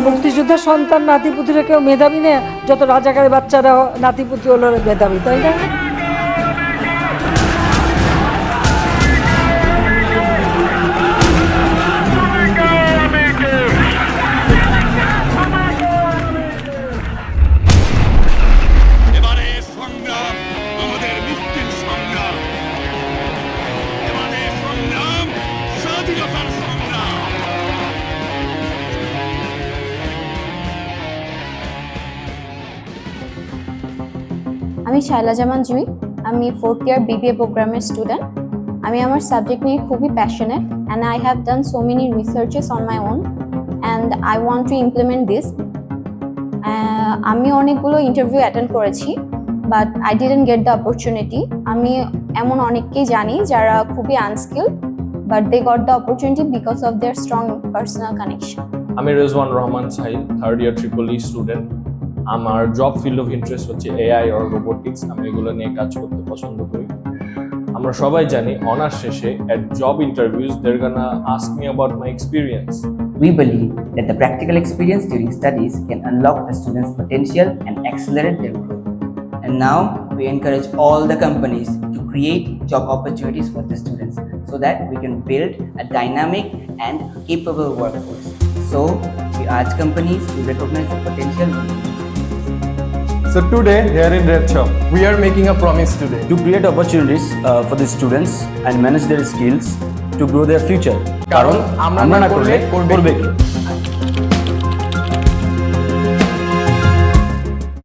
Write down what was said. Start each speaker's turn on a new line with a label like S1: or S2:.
S1: মুক্তিযোদ্ধার সন্তান নাতিপুতিরা কেউ মেধাবী না, যত রাজাকারের বাচ্চারা নাতিপুতি হলো মেধাবী, তাই না?
S2: আমি শাইলা জামান জুই, আমি 4th ইয়ার BBA প্রোগ্রামের স্টুডেন্ট। আমি আমার সাবজেক্ট নিয়ে খুবই passionate and I have done so many researches on my own and I want to implement this. আমি অনেকগুলো ইন্টারভিউ অ্যাটেন্ড করেছি, but I didn't get the opportunity. আমি এমন অনেককেই জানি যারা খুবই unskilled, but they got the opportunity because of their strong personal connection.
S3: আমি Rezwan Rahman Sahil, 3rd year triple E student. আমার জব ফিল্ড অফ ইন্টারেস্ট হচ্ছে AI আর রোবোটিক্স। আমি এগুলো নিয়ে কাজ করতে পছন্দ করি। আমরা সবাই জানি অনার্স শেষে at job interviews they're gonna ask me about my experience.
S4: We believe that the practical experience during studies can unlock the students' potential and accelerate their growth. And now we encourage all the companies to create job opportunities for the students so that we can build a dynamic and capable workforce. So we urge companies to recognize the potential.
S5: So today, here in RedShop, we are making a promise today
S6: to create opportunities for the students and manage their skills to grow their future.
S5: কারণ আমরা না করলে করবে কে?